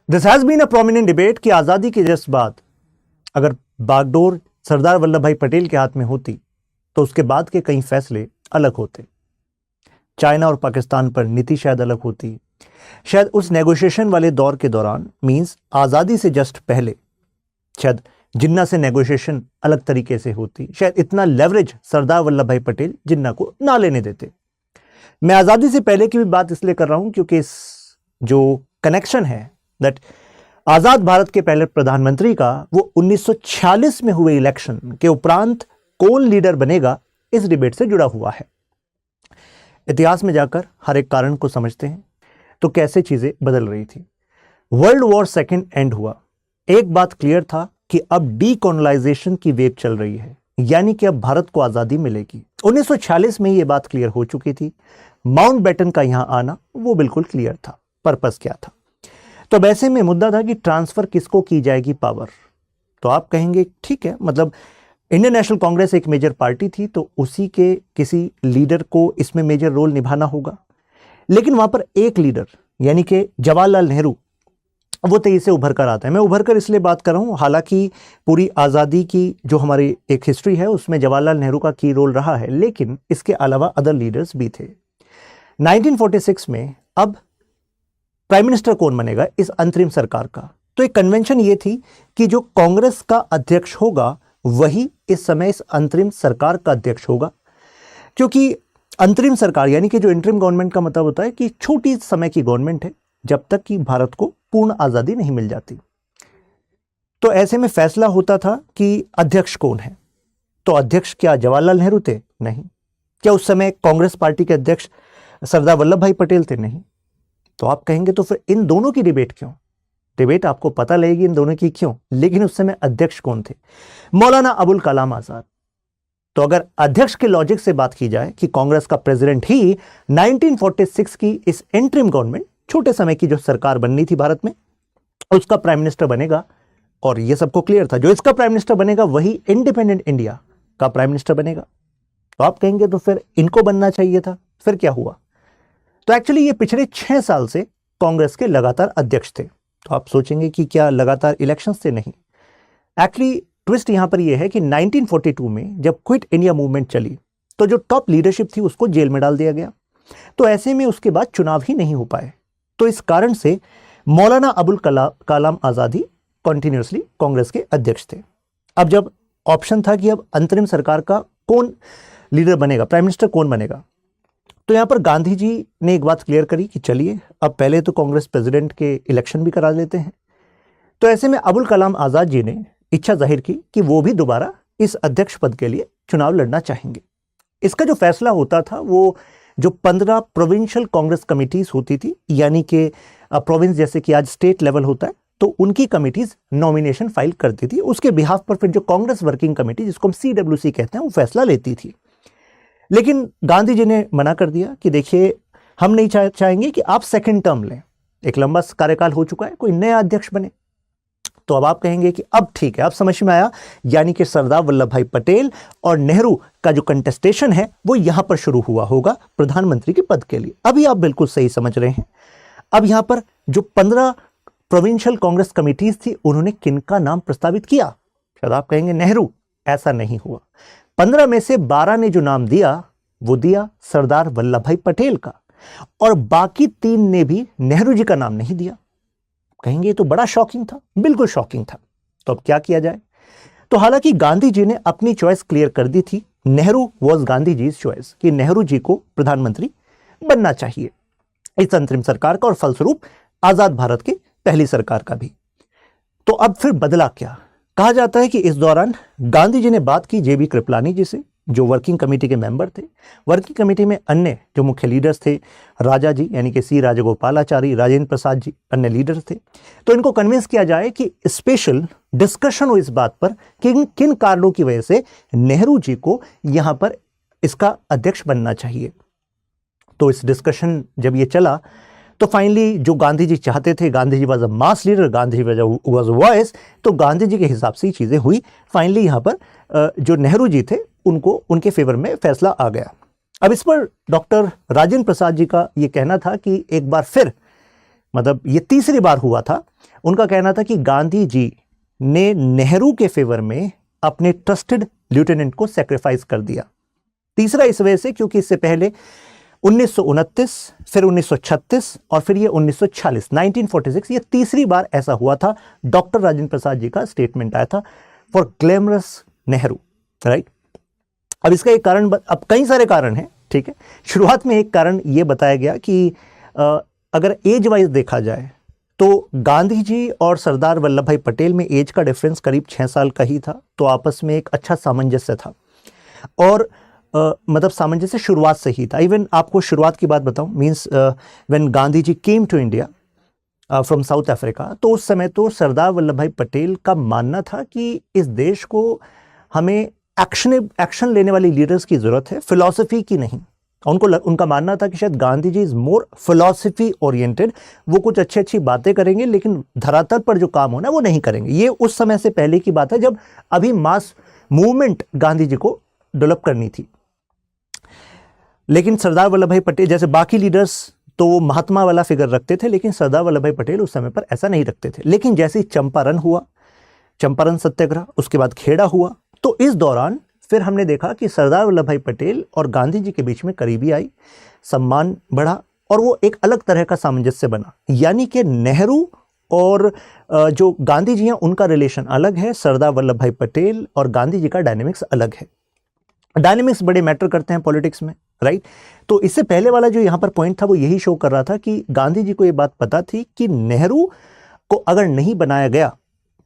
This has been a prominent debate कि आजादी के जस्ट बाद अगर बागडोर सरदार वल्लभ भाई पटेल के हाथ में होती तो उसके बाद के कई फैसले अलग होते। चाइना और पाकिस्तान पर नीति शायद अलग होती, शायद उस नेगोशिएशन वाले दौर के दौरान मींस आजादी से जस्ट पहले शायद जिन्ना से नेगोशिएशन अलग तरीके से होती, शायद इतना लेवरेज सरदार वल्लभ भाई पटेल जिन्ना को ना लेने देते। मैं आजादी से पहले की भी बात इसलिए कर रहा हूं क्योंकि इस जो कनेक्शन है दैट आजाद भारत के पहले प्रधानमंत्री का वो 1946 में हुए इलेक्शन के उपरांत कौन लीडर बनेगा इस डिबेट से जुड़ा हुआ है। इतिहास में जाकर हर एक कारण को समझते हैं तो कैसे चीजें बदल रही थी। वर्ल्ड वॉर सेकेंड एंड हुआ, एक बात क्लियर था कि अब डीकोलोनाइजेशन की वेव चल रही है, यानी कि अब भारत को आजादी मिलेगी। 1946 में ये बात क्लियर हो चुकी थी। माउंटबेटन का यहां आना वो बिल्कुल क्लियर था, पर्पस क्या था। तो अब ऐसे में मुद्दा था कि ट्रांसफर किसको की जाएगी पावर। तो आप कहेंगे ठीक है, मतलब इंडियन नेशनल कांग्रेस एक मेजर पार्टी थी तो उसी के किसी लीडर को इसमें मेजर रोल निभाना होगा। लेकिन वहां पर एक लीडर यानी कि जवाहरलाल नेहरू वो तेजी से उभर कर आता है। मैं उभर कर इसलिए बात कर रहा हूं, हालांकि पूरी आज़ादी की जो हमारी एक हिस्ट्री है उसमें जवाहरलाल नेहरू का की रोल रहा है, लेकिन इसके अलावा अदर लीडर्स भी थे। 1946 में अब प्राइम मिनिस्टर कौन बनेगा इस अंतरिम सरकार का, तो एक कन्वेंशन ये थी कि जो कांग्रेस का अध्यक्ष होगा वही इस समय इस अंतरिम सरकार का अध्यक्ष होगा। क्योंकि अंतरिम सरकार यानी कि जो इंटरिम गवर्नमेंट का मतलब होता है कि छोटी समय की गवर्नमेंट है जब तक कि भारत को पूर्ण आजादी नहीं मिल जाती। तो ऐसे में फैसला होता था कि अध्यक्ष कौन है। तो अध्यक्ष क्या जवाहरलाल नेहरू थे? नहीं। क्या उस समय कांग्रेस पार्टी के अध्यक्ष सरदार वल्लभ भाई पटेल थे? नहीं। तो आप कहेंगे तो फिर इन दोनों की डिबेट क्यों? डिबेट आपको पता लगेगी इन दोनों की क्यों, लेकिन उस समय अध्यक्ष कौन थे? मौलाना अबुल कलाम आजाद। तो अगर अध्यक्ष के लॉजिक से बात की जाए कि कांग्रेस का प्रेसिडेंट ही 1946 की इस इंटरिम गवर्नमेंट छोटे समय की जो सरकार बननी थी भारत में उसका प्राइम मिनिस्टर बनेगा, और यह सबको क्लियर था जो इसका प्राइम मिनिस्टर बनेगा वही इंडिपेंडेंट इंडिया का प्राइम मिनिस्टर बनेगा। तो आप कहेंगे तो फिर इनको बनना चाहिए था। फिर क्या हुआ? तो एक्चुअली ये पिछले 6 साल से कांग्रेस के लगातार अध्यक्ष थे। तो आप सोचेंगे कि क्या लगातार इलेक्शंस थे? नहीं। एक्चुअली ट्विस्ट यहां पर यह है कि 1942 में जब क्विट इंडिया मूवमेंट चली तो जो टॉप लीडरशिप थी उसको जेल में डाल दिया गया। तो ऐसे में उसके बाद चुनाव ही नहीं हो पाए। तो इस कारण से मौलाना अबुल कलाम आजाद ही कंटिन्यूअसली कांग्रेस के अध्यक्ष थे। अब जब ऑप्शन था कि अब अंतरिम सरकार का कौन लीडर बनेगा, प्राइम मिनिस्टर कौन बनेगा, तो यहां पर गांधी जी ने एक बात क्लियर करी कि चलिए अब पहले तो कांग्रेस प्रेसिडेंट के इलेक्शन भी करा लेते हैं। तो ऐसे में अबुल कलाम आजाद जी ने इच्छा जाहिर की कि वो भी दोबारा इस अध्यक्ष पद के लिए चुनाव लड़ना चाहेंगे। इसका जो फैसला होता था वो जो 15 प्रोविंशियल कांग्रेस कमिटीज होती थी, यानी कि प्रोविंस जैसे कि आज स्टेट लेवल होता है, तो उनकी कमिटीज नॉमिनेशन फाइल करती थी। उसके बिहाफ पर फिर जो कांग्रेस वर्किंग कमेटी जिसको हम CWC कहते हैं वो फैसला लेती थी। लेकिन गांधी जी ने मना कर दिया कि देखिए हम नहीं चाहेंगे कि आप सेकंड टर्म लें, एक लंबा कार्यकाल हो चुका है, कोई नया अध्यक्ष बने। तो अब आप कहेंगे कि अब ठीक है, अब समझ में आया, यानी कि सरदार वल्लभ भाई पटेल और नेहरू का जो कंटेस्टेशन है वो यहां पर शुरू हुआ होगा प्रधानमंत्री के पद के लिए। अभी आप बिल्कुल सही समझ रहे हैं। अब यहां पर जो 15 प्रोविंशियल कांग्रेस कमिटीज थी उन्होंने किनका नाम प्रस्तावित किया? शायद आप कहेंगे नेहरू। ऐसा नहीं हुआ। 15 में से 12 ने जो नाम दिया वो दिया सरदार वल्लभ भाई पटेल का, और बाकी 3 ने भी नेहरू जी का नाम नहीं दिया। कहेंगे तो बड़ा शॉकिंग था। बिल्कुल शॉकिंग था। तो अब क्या किया जाए? तो हालांकि गांधी जी ने अपनी चॉइस क्लियर कर दी थी। नेहरू वॉज गांधी जी चॉइस कि नेहरू जी को प्रधानमंत्री बनना चाहिए इस अंतरिम सरकार का, और फलस्वरूप आजाद भारत की पहली सरकार का भी। तो अब फिर बदला क्या? कहा जाता है कि इस दौरान गांधी जी ने बात की JB कृपलानी जी से, जो वर्किंग कमेटी के मेंबर थे। वर्किंग कमेटी में अन्य जो मुख्य लीडर्स थे, राजा जी यानी कि C राजगोपालाचारी, राजेंद्र प्रसाद जी अन्य लीडर्स थे। तो इनको कन्विंस किया जाए कि स्पेशल डिस्कशन हो इस बात पर कि किन कारणों की वजह से नेहरू जी को यहां पर इसका अध्यक्ष बनना चाहिए। तो इस डिस्कशन जब ये चला तो फाइनली जो गांधी जी चाहते थे, Gandhi ji was a mass leader, Gandhi ji was a voice, तो गांधी जी के हिसाब से ही चीजें हुई। फाइनली यहां पर जो नेहरू जी थे उनको उनके फेवर में फैसला आ गया। अब इस पर डॉक्टर राजेंद्र प्रसाद जी का यह कहना था कि एक बार फिर, मतलब ये तीसरी बार हुआ था, उनका कहना था कि गांधी जी ने नेहरू के फेवर में अपने ट्रस्टेड लेफ्टिनेंट को सेक्रीफाइस कर दिया। तीसरा इस वजह से क्योंकि इससे पहले 1929, फिर 1936 और फिर ये 1946, 1946, ये तीसरी बार ऐसा हुआ था। डॉक्टर राजेंद्र प्रसाद जी का स्टेटमेंट आया था फॉर ग्लैमरस नेहरू, राइट। अब इसका एक कारण, अब कई सारे कारण हैं, ठीक है। शुरुआत में एक कारण ये बताया गया कि अगर एज वाइज देखा जाए तो गांधी जी और सरदार वल्लभ भाई पटेल में एज का डिफरेंस करीब 6 साल का ही था, तो आपस में एक अच्छा सामंजस्य था। और मतलब सामंजस्य शुरुआत से ही था। इवन आपको शुरुआत की बात बताऊं, means when Gandhi ji came to India from South Africa, तो उस समय तो सरदार वल्लभ भाई पटेल का मानना था कि इस देश को हमें एक्शन लेने वाली लीडर्स की जरूरत है, फिलॉसफी की नहीं। उनका मानना था कि शायद Gandhi ji is more philosophy oriented, वो कुछ अच्छी बातें करेंगे लेकिन धरातल पर जो काम होना वो नहीं करेंगे। ये उस समय से पहले की बात है जब अभी मास मूवमेंट गांधी जी को डेवलप करनी थी। लेकिन सरदार वल्लभ भाई पटेल जैसे बाकी लीडर्स तो वो महात्मा वाला फिगर रखते थे, लेकिन सरदार वल्लभ भाई पटेल उस समय पर ऐसा नहीं रखते थे। लेकिन जैसे ही चंपारण हुआ, चंपारण सत्याग्रह, उसके बाद खेड़ा हुआ, तो इस दौरान फिर हमने देखा कि सरदार वल्लभ भाई पटेल और गांधी जी के बीच में करीबी आई, सम्मान बढ़ा और वो एक अलग तरह का सामंजस्य बना। यानी कि नेहरू और जो गांधी जी हैं उनका रिलेशन अलग है, सरदार वल्लभ भाई पटेल और गांधी जी का डायनेमिक्स अलग है। डायनेमिक्स बड़े मैटर करते हैं पॉलिटिक्स में, राइट। तो इससे पहले वाला जो यहां पर पॉइंट था वो यही शो कर रहा था कि गांधी जी को ये बात पता थी कि नेहरू को अगर नहीं बनाया गया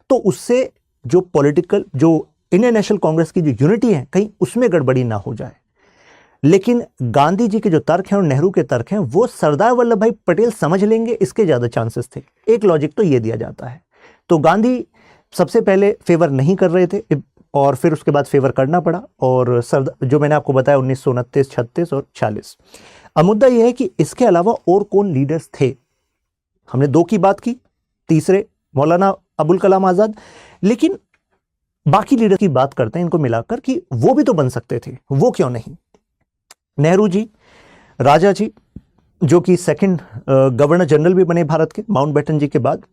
तो उससे जो पॉलिटिकल, जो इंडियन नेशनल कांग्रेस की जो यूनिटी है, कहीं उसमें गड़बड़ी ना हो जाए। लेकिन गांधी जी के जो तर्क हैं और नेहरू के तर्क हैं वो सरदार वल्लभ भाई पटेल समझ लेंगे, इसके ज्यादा चांसेस थे। एक लॉजिक तो ये दिया जाता है। तो गांधी सबसे पहले फेवर नहीं कर रहे थे और फिर उसके बाद फेवर करना पड़ा, और जो मैंने आपको बताया 1929, 36 और 40। अब मुद्दा यह है कि इसके अलावा और कौन लीडर्स थे। हमने 2 की बात की, तीसरे मौलाना अबुल कलाम आजाद, लेकिन बाकी लीडर की बात करते हैं इनको मिलाकर कि वो भी तो बन सकते थे, वो क्यों नहीं। नेहरू जी, राजा जी जो कि सेकंड गवर्नर जनरल भी बने भारत के माउंटबेटन जी के बाद,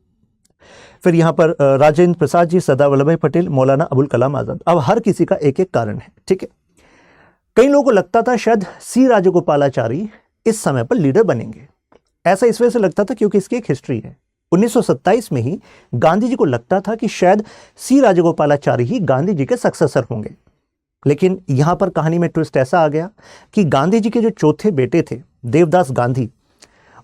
फिर यहां पर राजेंद्र प्रसाद जी, सरदार वल्लभ भाई पटेल, मौलाना अबुल कलाम आजाद। अब हर किसी का एक एक कारण है, ठीक है। कई लोगों को लगता था शायद सी राजगोपालाचारी इस समय पर लीडर बनेंगे। ऐसा इस वजह से लगता था क्योंकि इसकी एक हिस्ट्री है। 1927 में ही गांधी जी को लगता था कि शायद सी राजगोपालाचारी ही गांधी जी के सक्सेसर होंगे। लेकिन यहां पर कहानी में ट्विस्ट ऐसा आ गया कि गांधी जी के जो चौथे बेटे थे देवदास गांधी,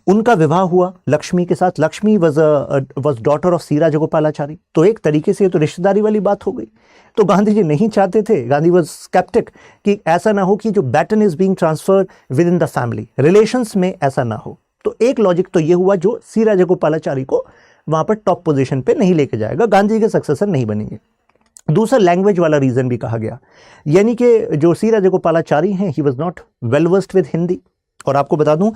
उनका विवाह हुआ लक्ष्मी के साथ। लक्ष्मी वॉज डॉटर ऑफ सी राजगोपालाचारी। तो एक तरीके से तो रिश्तेदारी वाली बात हो गई। तो गांधी जी नहीं चाहते थे, गांधी वॉज स्केप्टिक कि ऐसा ना हो कि जो baton is being transferred within the family, relations में ऐसा ना हो। तो एक लॉजिक तो ये हुआ जो सी राजगोपालाचारी को वहां पर टॉप पोजीशन पे नहीं लेके जाएगा, गांधी के सक्सेसर नहीं बनेंगे। दूसरा लैंग्वेज वाला रीजन भी कहा गया, यानी कि जो सी राजगोपालाचारी हैं he was not well versed with Hindi. और आपको बता दूं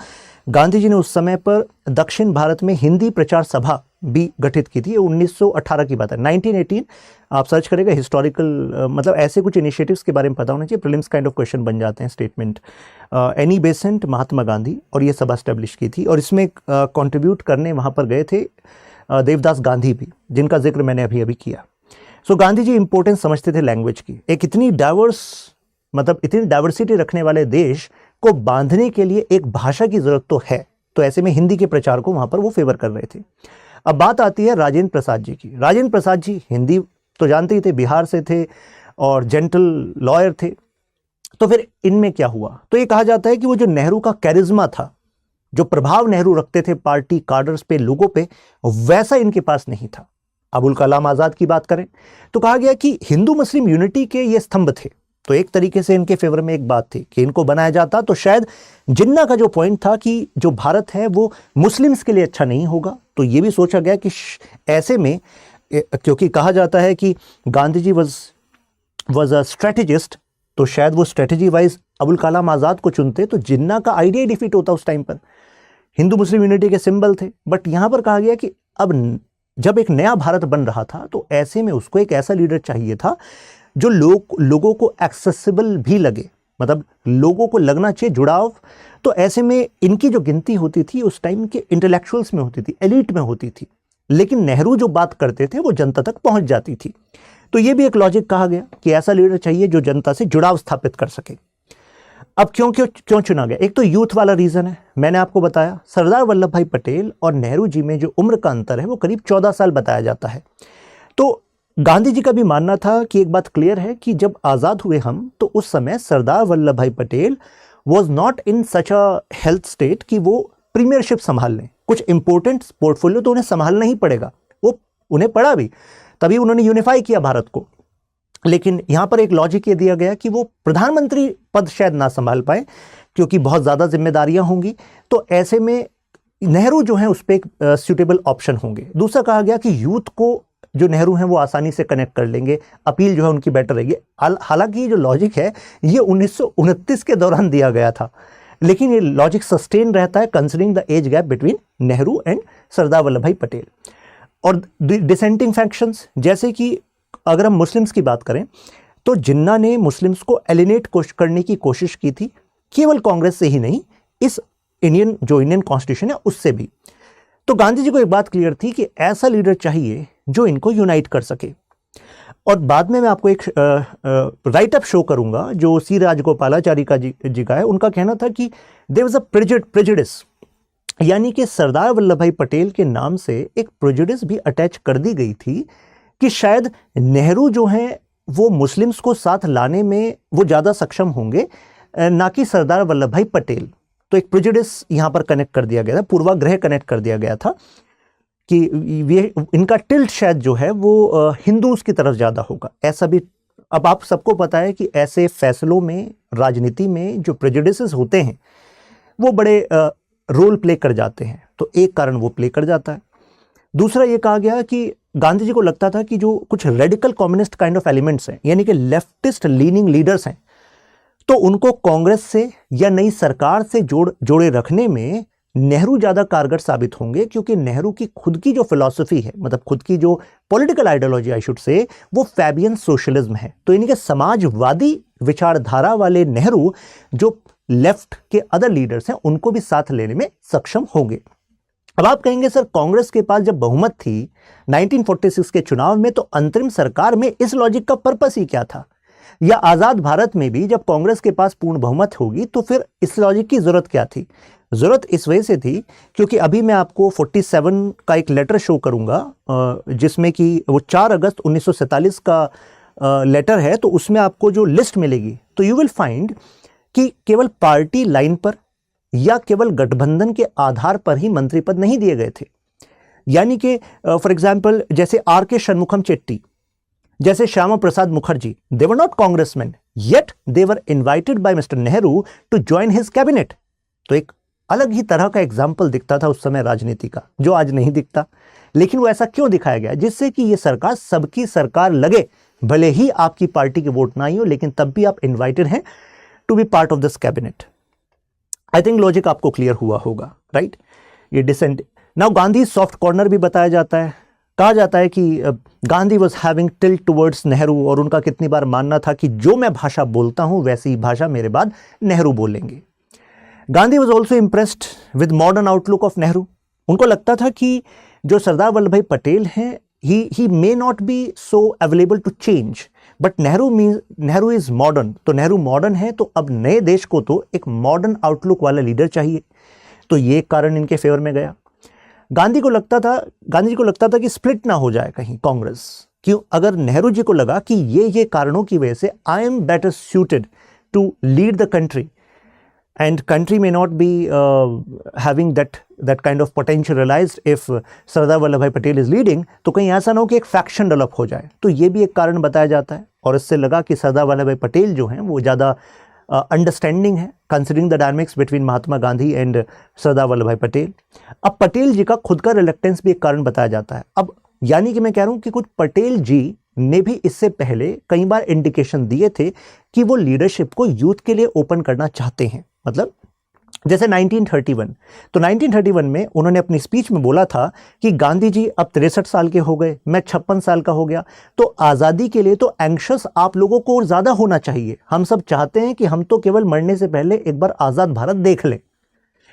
गांधी जी ने उस समय पर दक्षिण भारत में हिंदी प्रचार सभा भी गठित की थी। 1918 की बात है, 1918। आप सर्च करेगा हिस्टोरिकल, मतलब ऐसे कुछ इनिशिएटिव्स के बारे में पता होना चाहिए, प्रीलिम्स काइंड ऑफ क्वेश्चन बन जाते हैं statement. Annie Besant, Mahatma Gandhi, और ये सभा स्टैब्लिश की थी और इसमें कंट्रीब्यूट करने वहां पर गए थे देवदास गांधी भी, जिनका जिक्र मैंने अभी अभी किया। सो गांधी जी इंपॉर्टेंस समझते थे लैंग्वेज की। एक इतनी डाइवर्सिटी रखने वाले देश को बांधने के लिए एक भाषा की जरूरत तो है, तो ऐसे में हिंदी के प्रचार को वहां पर वो फेवर कर रहे थे। अब बात आती है राजेंद्र प्रसाद जी की। राजेंद्र प्रसाद जी हिंदी तो जानते ही थे, बिहार से थे और जेंटल लॉयर थे। तो फिर इनमें क्या हुआ, तो ये कहा जाता है कि वो जो नेहरू का कैरिज्मा था, जो प्रभाव नेहरू रखते थे पार्टी कार्डर्स पे, लोगों पे, वैसा इनके पास नहीं था। अबुल कलाम आजाद की बात करें तो कहा गया कि हिंदू मुस्लिम यूनिटी के ये स्तंभ थे। तो एक तरीके से इनके फेवर में एक बात थी कि इनको बनाया जाता तो शायद जिन्ना का जो पॉइंट था कि जो भारत है वो मुस्लिम्स के लिए अच्छा नहीं होगा, तो ये भी सोचा गया कि ऐसे में, क्योंकि कहा जाता है कि Gandhi ji was a strategist, तो शायद वो स्ट्रेटेजी वाइज अबुल कलाम आजाद को चुनते तो जिन्ना का आइडिया डिफीट होता उस टाइम पर। हिंदू मुस्लिम यूनिटी के सिंबल थे। बट यहां पर कहा गया कि अब जब एक नया भारत बन रहा था तो ऐसे में उसको एक ऐसा लीडर चाहिए था जो लोगों को एक्सेसिबल भी लगे, मतलब लोगों को लगना चाहिए जुड़ाव। तो ऐसे में इनकी जो गिनती होती थी उस टाइम के इंटेलेक्चुअल्स में होती थी, एलीट में होती थी। लेकिन नेहरू जो बात करते थे वो जनता तक पहुंच जाती थी। तो ये भी एक लॉजिक कहा गया कि ऐसा लीडर चाहिए जो जनता से जुड़ाव स्थापित कर सके। अब क्यों क्यों क्यों चुना गया? एक तो यूथ वाला रीजन है, मैंने आपको बताया सरदार वल्लभ भाई पटेल और नेहरू जी में जो उम्र का अंतर है वो करीब 14 साल बताया जाता है। तो गांधी जी का भी मानना था कि एक बात क्लियर है कि जब आजाद हुए हम, तो उस समय सरदार वल्लभ भाई Patel was not in such a health state कि वो प्रीमियरशिप संभाल लें। कुछ इंपॉर्टेंट पोर्टफोलियो तो उन्हें संभालना ही पड़ेगा, वो उन्हें पड़ा भी, तभी उन्होंने यूनिफाई किया भारत को। लेकिन यहां पर एक लॉजिक ये दिया गया कि वो प्रधानमंत्री पद शायद ना संभाल पाए क्योंकि बहुत ज्यादा जिम्मेदारियां होंगी, तो ऐसे में नेहरू जो है उस पर एक सूटेबल ऑप्शन होंगे। दूसरा कहा गया कि यूथ को जो नेहरू हैं वो आसानी से कनेक्ट कर लेंगे, अपील जो है उनकी बेटर रहेगी। हालांकि ये जो लॉजिक है ये 1929 के दौरान दिया गया था, लेकिन ये लॉजिक सस्टेन रहता है considering the age gap between Nehru and Sardar Vallabh भाई पटेल। और डिसेंटिंग फैक्शंस, जैसे कि अगर हम मुस्लिम्स की बात करें तो जिन्ना ने मुस्लिम्स को एलिनेट करने की कोशिश की थी, केवल कांग्रेस से ही नहीं, इस इंडियन कॉन्स्टिट्यूशन है उससे भी। तो गांधी जी को एक बात क्लियर थी कि ऐसा लीडर चाहिए जो इनको यूनाइट कर सके। और बाद में मैं आपको एक राइटअप शो करूंगा जो सी राजगोपालाचारी जी का है। उनका कहना था कि देयर वाज अ प्रेजुडिस, यानी कि सरदार वल्लभ भाई पटेल के नाम से एक प्रेजुडिस भी अटैच कर दी गई थी कि शायद नेहरू जो हैं वो मुस्लिम्स को साथ लाने में वो ज़्यादा सक्षम होंगे, ना कि सरदार वल्लभ भाई पटेल। तो एक प्रेजुडिस यहाँ पर कनेक्ट कर दिया गया था, पूर्वाग्रह कनेक्ट कर दिया गया था कि ये इनका टिल्ट शायद जो है वो हिंदूज की तरफ ज़्यादा होगा, ऐसा भी। अब आप सबको पता है कि ऐसे फैसलों में, राजनीति में जो प्रेजुडिसेस होते हैं वो बड़े रोल प्ले कर जाते हैं, तो एक कारण वो प्ले कर जाता है। दूसरा ये कहा गया कि गांधी जी को लगता था कि जो कुछ radical communist kind of elements हैं, यानी कि लेफ्टिस्ट लीनिंग लीडर्स हैं, तो उनको कांग्रेस से या नई सरकार से जोड़े रखने में नेहरू ज़्यादा कारगर साबित होंगे, क्योंकि नेहरू की खुद की जो फिलॉसफी है, मतलब खुद की जो political ideology I should say, वो फैबियन सोशलिज्म है। तो इन्हीं के समाजवादी विचारधारा वाले नेहरू जो लेफ्ट के अदर लीडर्स हैं उनको भी साथ लेने में सक्षम होंगे। अब आप कहेंगे सर कांग्रेस के पास जब बहुमत थी 1946 के चुनाव में, तो अंतरिम सरकार में इस लॉजिक का पर्पस ही क्या था? या आजाद भारत में भी जब कांग्रेस के पास पूर्ण बहुमत होगी तो फिर इस लॉजिक की जरूरत क्या थी? जरूरत इस वजह से थी क्योंकि अभी मैं आपको 47 का एक लेटर शो करूंगा जिसमें कि वो 4 अगस्त 1947 का लेटर है। तो उसमें आपको जो लिस्ट मिलेगी तो यू विल फाइंड कि केवल पार्टी लाइन पर या केवल गठबंधन के आधार पर ही मंत्री पद नहीं दिए गए थे। यानी कि फॉर एग्जाम्पल जैसे आर के शनमुखम चेट्टी, जैसे Shyama Prasad Mukherjee, they were not congressman, yet they were invited by mister Nehru to join his cabinet. तो एक अलग ही तरह का एग्जाम्पल दिखता था उस समय राजनीति का, जो आज नहीं दिखता। लेकिन वो ऐसा क्यों दिखाया गया? जिससे कि ये सरकार सबकी सरकार लगे, भले ही आपकी पार्टी के वोट ना ही हो, लेकिन तब भी आप इन्वाइटेड हैं to be part of this cabinet. I think logic आपको क्लियर हुआ होगा, राइट? ये decent. Now Gandhi soft corner भी बताया जाता है। कहा जाता है कि Gandhi was having tilt towards Nehru, और उनका कितनी बार मानना था कि जो मैं भाषा बोलता हूं वैसी भाषा मेरे बाद नेहरू बोलेंगे। Gandhi was also impressed with modern outlook of Nehru. उनको लगता था कि जो सरदार वल्लभ भाई पटेल हैं, he may not be so available to change, but Nehru is modern. तो नेहरू मॉडर्न है, तो अब नए देश को तो एक मॉडर्न आउटलुक वाला लीडर चाहिए। तो ये कारण इनके फेवर में गया। गांधी जी को लगता था कि स्प्लिट ना हो जाए कहीं कांग्रेस। क्यों? अगर नेहरू जी को लगा कि ये कारणों की वजह से I am better suited to lead the country and country may not be having that kind of potential realized if Sardar Vallabh भाई पटेल is leading, तो कहीं ऐसा ना हो कि एक फैक्शन डेवलप हो जाए। तो ये भी एक कारण बताया जाता है, और इससे लगा कि सरदार वल्लभ भाई पटेल जो हैं वो ज़्यादा अंडरस्टैंडिंग है, considering the dynamics between Mahatma Gandhi and Sardar Vallabh भाई पटेल। अब पटेल जी का खुद का रिलक्टेंस भी एक कारण बताया जाता है। अब यानी कि मैं कह रहा हूं कि कुछ पटेल जी ने भी इससे पहले कई बार इंडिकेशन दिए थे कि वो लीडरशिप को यूथ के लिए ओपन करना चाहते हैं। मतलब जैसे 1931, तो 1931 में उन्होंने अपनी स्पीच में बोला था कि गांधी जी अब 63 साल के हो गए, मैं 56 साल का हो गया, तो आज़ादी के लिए तो एंक्शस आप लोगों को ज़्यादा होना चाहिए। हम सब चाहते हैं कि हम तो केवल मरने से पहले एक बार आज़ाद भारत देख लें।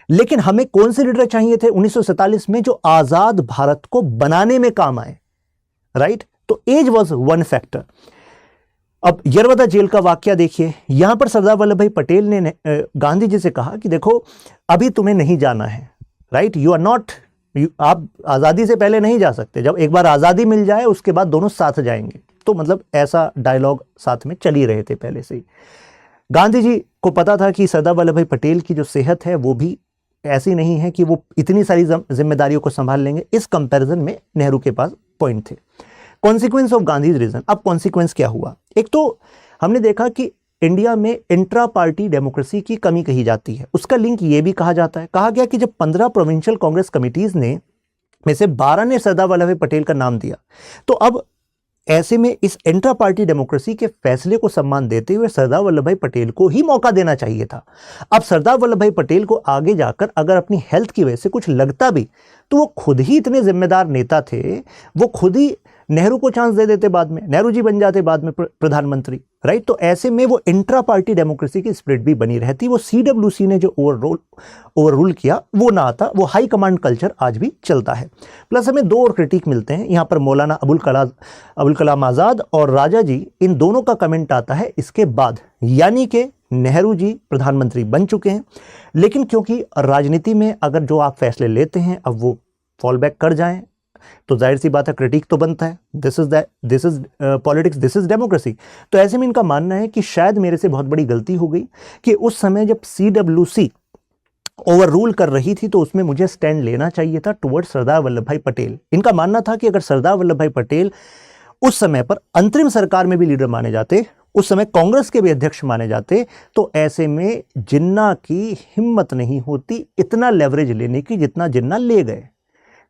लेकिन हमें कौन से लीडर चाहिए थे 1947 में, जो आजाद भारत को बनाने में काम आए, राइट? तो एज वॉज वन फैक्टर। अब यरवदा जेल का वाकया देखिए, यहां पर सरदार वल्लभ भाई पटेल ने गांधी जी से कहा कि देखो अभी तुम्हें नहीं जाना है, राइट? यू आर नॉट, आप आजादी से पहले नहीं जा सकते, जब एक बार आजादी मिल जाए उसके बाद दोनों साथ जाएंगे। तो मतलब ऐसा डायलॉग साथ में चल ही रहे थे पहले से ही। गांधी जी को पता था कि सरदार वल्लभ भाई पटेल की जो सेहत है वो भी ऐसी नहीं है कि वो इतनी सारी जिम्मेदारियों को संभाल लेंगे। इस कंपैरिजन में नेहरू के पास पॉइंट थे। कॉन्सिक्वेंस ऑफ गांधी रीजन, अब कॉन्सिक्वेंस क्या हुआ? एक तो हमने देखा कि इंडिया में इंट्रा पार्टी डेमोक्रेसी की कमी कही जाती है। उसका लिंक ये भी कहा जाता है, कहा गया कि जब 15 प्रोविंशियल कांग्रेस कमिटीज ने में से 12 ने सरदार वल्लभ भाई पटेल का नाम दिया, तो अब ऐसे में इस इंट्रा पार्टी डेमोक्रेसी के फैसले को सम्मान देते हुए सरदार वल्लभ भाई पटेल को ही मौका देना चाहिए था। अब सरदार वल्लभ भाई पटेल को आगे जाकर अगर अपनी हेल्थ की वजह से कुछ लगता भी, तो वो खुद ही इतने जिम्मेदार नेता थे, वो खुद ही नेहरू को चांस दे देते, बाद में नेहरू जी बन जाते बाद में प्रधानमंत्री, राइट? तो ऐसे में वो इंट्रा पार्टी डेमोक्रेसी की स्पिरिट भी बनी रहती। वो CWC ने जो ओवररूल किया वो ना आता, वो हाई कमांड कल्चर आज भी चलता है। प्लस हमें दो और क्रिटिक मिलते हैं यहाँ पर, मौलाना अबुल कलाम आज़ाद और राजा जी, इन दोनों का कमेंट आता है इसके बाद, यानी कि नेहरू जी प्रधानमंत्री बन चुके हैं, लेकिन क्योंकि राजनीति में अगर जो आप फैसले लेते हैं अब वो फॉल बैक कर जाएं, तो जाहिर सी बात है क्रिटिक तो बनता है। This is politics, this is democracy. तो ऐसे में इनका मानना है कि शायद मेरे से बहुत बड़ी गलती हो गई कि उस समय जब CWC ओवर रूल कर रही थी तो उसमें मुझे स्टैंड लेना चाहिए था टुवर्ड्स सरदार वल्लभ भाई पटेल। इनका मानना था कि अगर सरदार वल्लभ भाई पटेल उस समय पर अंतरिम सरकार में भी लीडर माने जाते, उस समय कांग्रेस के भी अध्यक्ष माने जाते, तो ऐसे में जिन्ना की हिम्मत नहीं होती इतना लेवरेज लेने की जितना जिन्ना ले गए।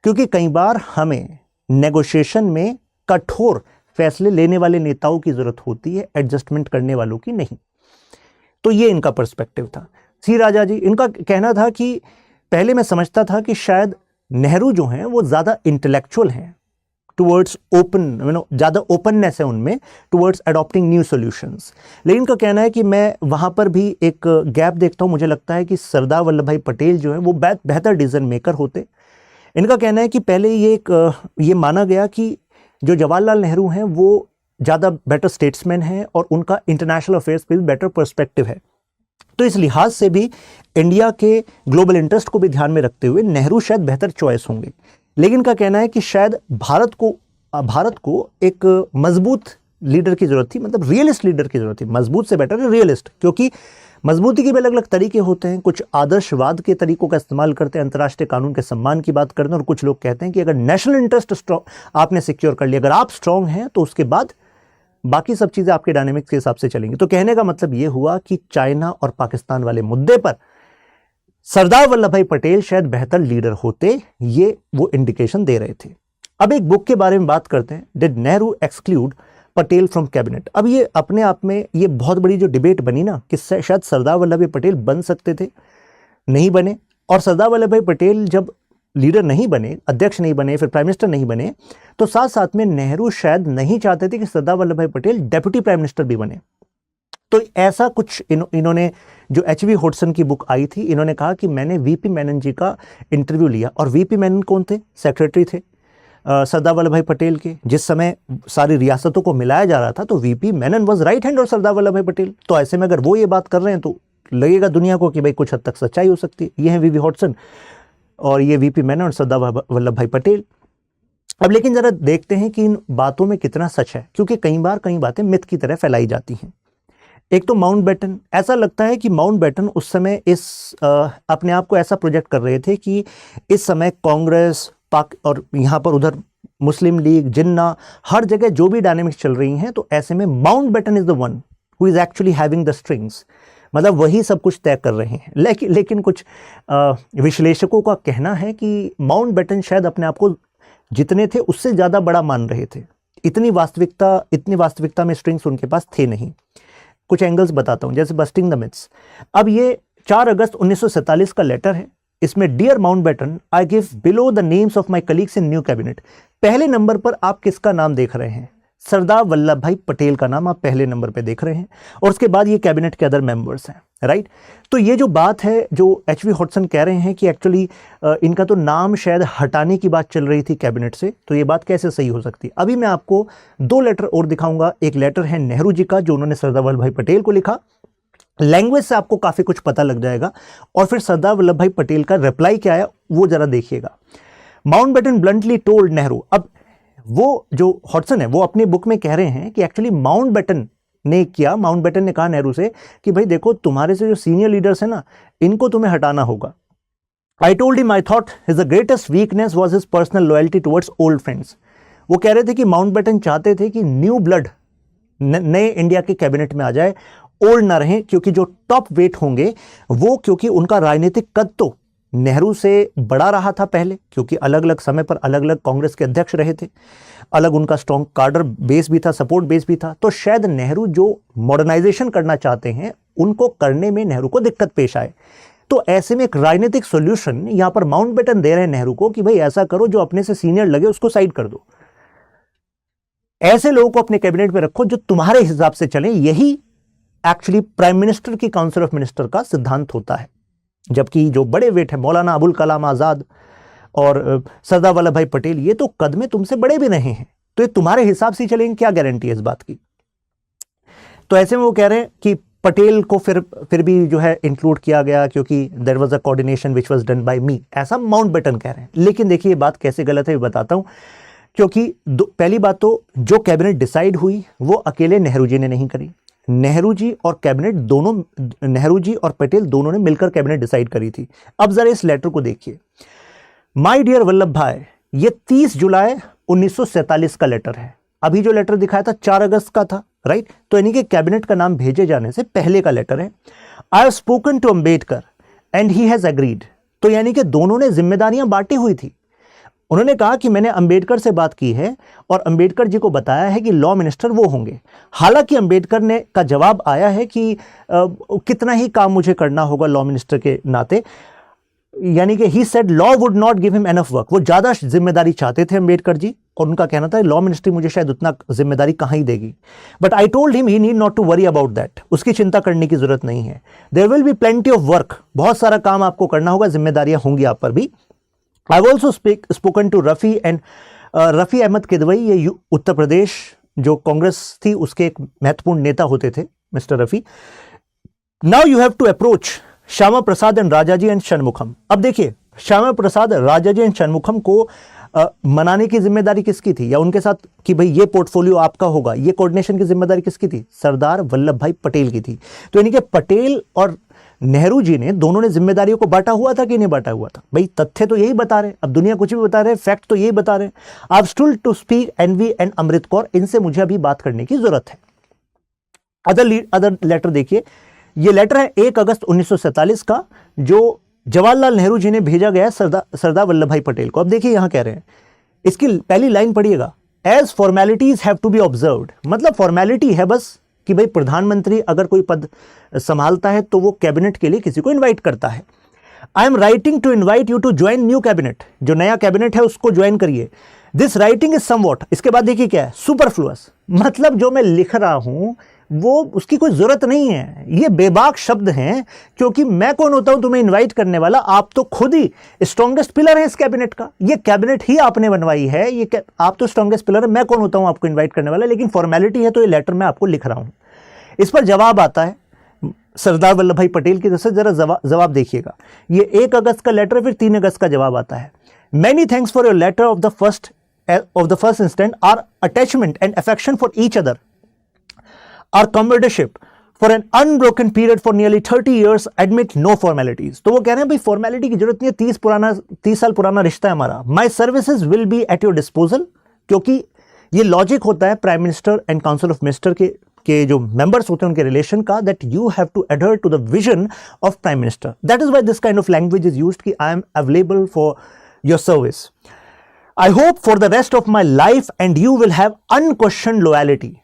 क्योंकि कई बार हमें नेगोशिएशन में कठोर फैसले लेने वाले नेताओं की जरूरत होती है, एडजस्टमेंट करने वालों की नहीं। तो ये इनका पर्सपेक्टिव था। सी राजा जी, इनका कहना था कि पहले मैं समझता था कि शायद नेहरू जो हैं वो ज्यादा इंटेलेक्चुअल हैं टुवर्ड्स ओपन, ज्यादा ओपननेस है उनमें टुवर्ड्स अडॉप्टिंग न्यू सॉल्यूशंस। लेकिन इनका कहना है कि मैं वहां पर भी एक गैप देखता हूं। मुझे लगता है कि सरदार वल्लभ भाई पटेल जो है वो बेहतर डिसीजन मेकर होते। इनका कहना है कि पहले ये माना गया कि जो जवाहरलाल नेहरू हैं वो ज़्यादा बेटर स्टेट्समैन हैं और उनका इंटरनेशनल अफेयर्स पे भी बेटर पर्सपेक्टिव है। तो इस लिहाज से भी इंडिया के ग्लोबल इंटरेस्ट को भी ध्यान में रखते हुए नेहरू शायद बेहतर चॉइस होंगे। लेकिन इनका कहना है कि शायद भारत को एक मजबूत लीडर की जरूरत थी, मतलब रियलिस्ट लीडर की जरूरत थी। मजबूत से बेटर है रियलिस्ट, क्योंकि मजबूती के भी अलग अलग तरीके होते हैं। कुछ आदर्शवाद के तरीकों का इस्तेमाल करते हैं, अंतर्राष्ट्रीय कानून के सम्मान की बात करते हैं, और कुछ लोग कहते हैं कि अगर नेशनल इंटरेस्ट आपने सिक्योर कर लिया, अगर आप स्ट्रांग हैं तो उसके बाद बाकी सब चीजें आपके डायनेमिक्स के हिसाब से चलेंगी। तो कहने का मतलब यह हुआ कि चाइना और पाकिस्तान वाले मुद्दे पर सरदार वल्लभ भाई पटेल शायद बेहतर लीडर होते, ये वो इंडिकेशन दे रहे थे। अब एक बुक के बारे में बात करते हैं, did Nehru exclude Patel from cabinet. अब ये अपने आप में ये बहुत बड़ी जो डिबेट बनी ना कि शायद सरदार वल्लभ भाई पटेल बन सकते थे, नहीं बने। और सरदार वल्लभ भाई पटेल जब लीडर नहीं बने, अध्यक्ष नहीं बने, फिर प्राइम मिनिस्टर नहीं बने, तो साथ साथ में नेहरू शायद नहीं चाहते थे कि सरदार वल्लभ भाई पटेल डेप्यूटी प्राइम मिनिस्टर भी बने। तो ऐसा कुछ इन्होंने, जो HV होडसन की बुक आई थी, इन्होंने कहा कि मैंने VP मेनन जी का इंटरव्यू लिया, और VP मेनन कौन थे? सेक्रेटरी थे सरदार वल्लभ भाई पटेल के। जिस समय सारी रियासतों को मिलाया जा रहा था तो VP Menon was right hand और सरदार वल्लभ भाई पटेल। तो ऐसे में अगर वो ये बात कर रहे हैं तो लगेगा दुनिया को कि भाई कुछ हद तक सच्चाई हो सकती है। ये है VV होडसन और ये VP मेनन और सरदार वल्लभ भाई पटेल। अब लेकिन जरा देखते हैं कि इन बातों में कितना सच है, क्योंकि कई बातें मिथ की तरह फैलाई जाती हैं। एक तो माउंटबेटन, ऐसा लगता है कि माउंटबेटन उस समय अपने आप को ऐसा प्रोजेक्ट कर रहे थे कि इस समय कांग्रेस पाक और यहाँ पर उधर मुस्लिम लीग, जिन्ना, हर जगह जो भी डायनेमिक्स चल रही हैं, तो ऐसे में Mountbatten is the one who is actually having the strings, मतलब वही सब कुछ तय कर रहे हैं। लेकिन कुछ विश्लेषकों का कहना है कि माउंटबेटन शायद अपने आप को जितने थे उससे ज़्यादा बड़ा मान रहे थे। इतनी वास्तविकता में स्ट्रिंग्स उनके पास थे नहीं। कुछ एंगल्स बताता हूँ, जैसे बस्टिंग द मिथ्स। अब ये 4 अगस्त 1947 का लेटर है। इसमें dear Mountbatten, I give below the names of my colleagues in new cabinet. पहले नंबर पर आप किसका नाम देख रहे हैं? सरदार वल्लभ भाई पटेल का नाम आप पहले नंबर पे देख रहे हैं, और उसके बाद ये कैबिनेट के अदर मेंबर्स हैं, राइट। तो ये जो बात है जो एचवी हॉटसन कह रहे हैं कि एक्चुअली इनका तो नाम शायद हटाने की बात चल रही थी कैबिनेट से, तो ये बात कैसे सही हो सकती है। अभी मैं आपको 2 लेटर और दिखाऊंगा। एक लेटर है नेहरू जी का जो उन्होंने सरदार वल्लभ भाई पटेल को लिखा, लैंग्वेज से आपको काफी कुछ पता लग जाएगा, और फिर सरदार वल्लभ भाई पटेल का रिप्लाई क्या है वो जरा देखिएगा। Mountbatten bluntly told Nehru. अब वो जो हॉटसन है वो अपनी बुक में कह रहे हैं कि एक्चुअली माउंटबेटन ने कहा नेहरू से कि भाई देखो तुम्हारे से जो सीनियर लीडर्स हैं ना, इनको तुम्हें हटाना होगा। आई told him I thought his the greatest weakness was his personal loyalty towards old friends. वो कह रहे थे कि माउंटबेटन चाहते थे कि न्यू ब्लड नए इंडिया के कैबिनेट में आ जाए, ओल्ड ना रहे, क्योंकि जो टॉप वेट होंगे वो, क्योंकि उनका राजनीतिक कद तो नेहरू से बड़ा रहा था पहले, क्योंकि अलग अलग समय पर अलग अलग कांग्रेस के अध्यक्ष रहे थे, अलग उनका स्ट्रॉन्ग कार्डर बेस भी था, सपोर्ट बेस भी था। तो शायद नेहरू जो मॉडर्नाइजेशन करना चाहते हैं उनको करने में नेहरू को दिक्कत पेश आए। तो ऐसे में एक राजनीतिक सॉल्यूशन यहां पर माउंटबेटन दे रहे हैं नेहरू को कि भाई ऐसा करो, जो अपने से सीनियर लगे उसको साइड कर दो, ऐसे लोगों को अपने कैबिनेट में रखो जो तुम्हारे हिसाब से चले। यही एक्चुअली प्राइम मिनिस्टर की काउंसिल ऑफ मिनिस्टर का सिद्धांत होता है। जबकि जो बड़े वेट है मौलाना अबुल कलाम आजाद और सरदार वल्लभ भाई पटेल, ये तो कद में तुमसे बड़े भी नहीं हैं, तो ये तुम्हारे हिसाब से चलेंगे, क्या गारंटी है इस बात की। तो ऐसे में वो कह रहे हैं कि पटेल को फिर भी जो है इंक्लूड किया गया, क्योंकि there was a coordination which was done by me, ऐसा माउंटबेटन कह रहे हैं। लेकिन देखिए ये बात कैसे गलत है ये बताता हूं। क्योंकि पहली बात तो जो कैबिनेट डिसाइड हुई वो अकेले नेहरू जी ने नहीं करी, नेहरू जी और कैबिनेट दोनों, नेहरू जी और पटेल दोनों ने मिलकर कैबिनेट डिसाइड करी थी। अब जरा इस लेटर को देखिए। माय डियर वल्लभ भाई, ये 30 जुलाई 1947 का लेटर है। अभी जो लेटर दिखाया था 4 अगस्त का था, राइट। तो यानी कि कैबिनेट का नाम भेजे जाने से पहले का लेटर है। I have spoken to Ambedkar and he has agreed. तो यानी कि दोनों ने जिम्मेदारियां बांटी हुई थी। उन्होंने कहा कि मैंने अंबेडकर से बात की है और अंबेडकर जी को बताया है कि लॉ मिनिस्टर वो होंगे। हालांकि अंबेडकर ने का जवाब आया है कि कितना ही काम मुझे करना होगा लॉ मिनिस्टर के नाते, यानी कि he said law would not give him enough work. वो ज्यादा जिम्मेदारी चाहते थे अंबेडकर जी, और उनका कहना था लॉ मिनिस्ट्री मुझे शायद उतना जिम्मेदारी कहां ही देगी। But I told him he need not to worry about that, उसकी चिंता करने की जरूरत नहीं है। There will be plenty of work, बहुत सारा काम आपको करना होगा, जिम्मेदारियां होंगी आप पर भी। I have also spoken to Rafi and Rafi Ahmed Kidwai, ये उत्तर प्रदेश जो कांग्रेस थी उसके एक महत्वपूर्ण नेता होते थे Mr Rafi. Now you have to approach Shyama Prasad and Rajaji and Shanmukham. अब देखिए श्यामा प्रसाद, राजाजी एंड षणमुखम को मनाने की जिम्मेदारी किसकी थी, या उनके साथ कि भाई ये पोर्टफोलियो आपका होगा, ये कोऑर्डिनेशन की जिम्मेदारी किसकी थी, सरदार वल्लभ भाई पटेल की थी। तो यानी कि पटेल और नेहरू जी ने दोनों ने जिम्मेदारियों को बांटा हुआ था कि नहीं बांटा हुआ था। भाई तथ्य तो यही बता रहे, अब दुनिया कुछ भी बता रहे, फैक्ट तो यही बता रहे। आप स्टिल टू स्पीक एनवी एंड अमृत कौर, इनसे मुझे अभी बात करने की जरूरत है। अदर लेटर देखिए, ये लेटर है 1 अगस्त 1947 का, जो जवाहरलाल नेहरू जी ने भेजा गया सरदार वल्लभ भाई पटेल को। अब देखिए यहां कह रहे हैं, इसकी पहली लाइन पढ़िएगा, as formalities have to be observed. मतलब फॉर्मेलिटी है बस कि भाई प्रधानमंत्री अगर कोई पद संभालता है तो वो कैबिनेट के लिए किसी को इनवाइट करता है। I am writing to invite you to join new cabinet, जो नया कैबिनेट है उसको ज्वाइन करिए। दिस राइटिंग इज समवॉट, इसके बाद देखिए क्या है, सुपरफ्लुअस। मतलब जो मैं लिख रहा हूं वो उसकी कोई जरूरत नहीं है, ये बेबाक शब्द हैं, क्योंकि मैं कौन होता हूं तुम्हें इनवाइट करने वाला। आप तो खुद ही स्ट्रॉन्गेस्ट पिलर है इस कैबिनेट का, ये कैबिनेट ही आपने बनवाई है, ये आप तो स्ट्रॉन्गेस्ट पिलर है, मैं कौन होता हूं आपको इन्वाइट करने वाला। लेकिन फॉर्मेलिटी है तो ये लेटर मैं आपको लिख रहा हूं। इस पर जवाब आता है सरदार वल्लभ भाई पटेल की तरफ से, जरा जवाब देखिएगा। ये 1 अगस्त का लेटर, फिर 3 अगस्त का जवाब आता है। Many thanks for your letter of the first instant, our attachment and affection for each other, our comradeship for an unbroken period for nearly 30 years admit no formalities. तो वो कह रहे हैं भाई फॉर्मेलिटी की जरूरत नहीं है, 30 साल पुराना रिश्ता है हमारा। My services will be at your disposal, क्योंकि ये लॉजिक होता है prime minister and council of minister के जो मेंबर्स होते हैं उनके रिलेशन का, that you have to adhere to the vision of prime minister. That is why this kind of language is used कि I am available for your service. I hope for the rest of my life and you will have unquestioned loyalty.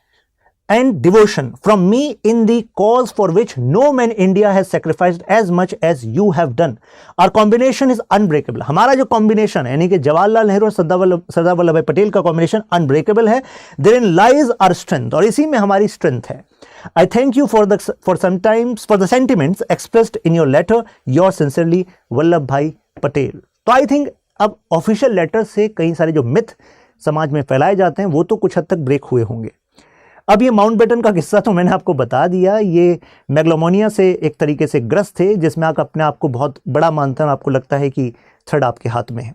and devotion from me in the cause for which no man in India has sacrificed as much as you have done. Our combination is unbreakable. हमारा जो combination है यानी कि जवाहरलाल नेहरू और सरदार वल्लभ भाई पटेल का combination unbreakable है. Therein lies our strength, और इसी में हमारी strength है. I thank you for the sentiments expressed in your letter. Yours sincerely, Vallabh भाई पटेल. तो आई थिंक अब ऑफिशियल लेटर से कई सारे जो मिथ समाज में फैलाए जाते हैं वो तो कुछ हद तक ब्रेक हुए होंगे. अब ये माउंटबेटन का किस्सा तो मैंने आपको बता दिया. ये मेगलोमोनिया से एक तरीके से ग्रस्त थे जिसमें आप अपने आप को बहुत बड़ा मानते हैं, आपको लगता है कि थ्रेड आपके हाथ में है.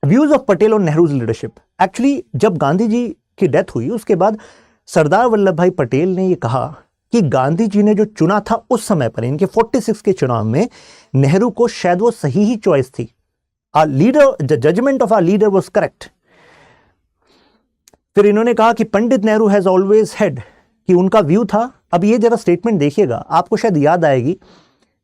Views of Patel on Nehru's leadership. Actually जब गांधी जी की डेथ हुई उसके बाद सरदार वल्लभ भाई पटेल ने ये कहा कि गांधी जी ने जो चुना था उस समय पर इनके 46 के चुनाव में नेहरू को शायद वो सही ही चॉइस थी. Our leader, the judgment of our leader was correct. फिर इन्होंने कहा कि Pandit Nehru has always head, कि उनका व्यू था. अब ये जरा स्टेटमेंट देखिएगा, आपको शायद याद आएगी.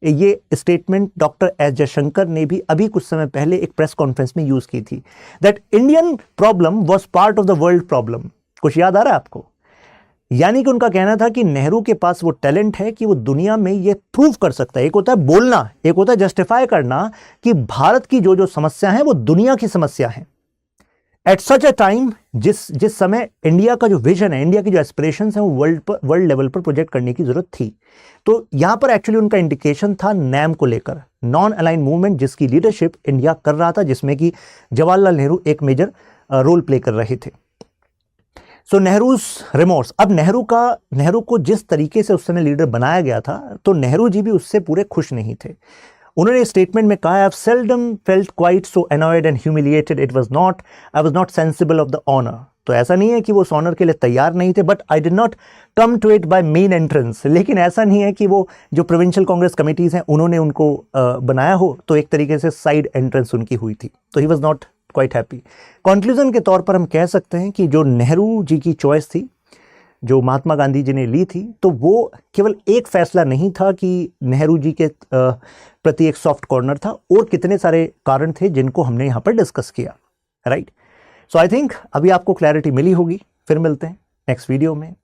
ये स्टेटमेंट डॉक्टर एस जयशंकर ने भी अभी कुछ समय पहले एक प्रेस कॉन्फ्रेंस में यूज की थी. That Indian problem was part of the world problem. कुछ याद आ रहा है आपको? यानी कि उनका कहना था कि नेहरू के पास वो टैलेंट है कि वो दुनिया में ये प्रूव कर सकता है. एक होता है बोलना, एक होता है जस्टिफाई करना कि भारत की जो जो समस्या है वो दुनिया की समस्या है. एट सच अ टाइम, जिस समय इंडिया का जो विजन है, इंडिया की जो एस्पिरेशंस है वो वर्ल्ड लेवल पर प्रोजेक्ट करने की जरूरत थी. तो यहां पर एक्चुअली उनका इंडिकेशन था नैम को लेकर, नॉन अलाइन मूवमेंट, जिसकी लीडरशिप इंडिया कर रहा था, जिसमें कि जवाहरलाल नेहरू एक मेजर रोल प्ले कर रहे थे. सो नेहरूज रिमोर्स. अब नेहरू को जिस तरीके से उस समय लीडर बनाया गया था तो नेहरू जी भी उससे पूरे खुश नहीं थे. उन्होंने स्टेटमेंट में कहा, I have seldom felt quite so annoyed and humiliated. I was not sensible of the honour. तो ऐसा नहीं है कि वो उस ऑनर के लिए तैयार नहीं थे, but I did not come to it by main entrance. लेकिन ऐसा नहीं है कि वो जो प्रोविंशियल कांग्रेस कमिटीज हैं उन्होंने उनको बनाया हो, तो एक तरीके से साइड एंट्रेंस उनकी हुई थी. तो he was not quite happy. Conclusion के तौर पर हम कह सकते हैं कि जो नेहरू जी की चॉइस थी, जो महात्मा गांधी जी ने ली थी, तो वो केवल एक फैसला नहीं था कि नेहरू जी के प्रति एक सॉफ्ट कॉर्नर था, और कितने सारे कारण थे जिनको हमने यहाँ पर डिस्कस किया. राइट. सो आई थिंक अभी आपको क्लैरिटी मिली होगी. फिर मिलते हैं नेक्स्ट वीडियो में.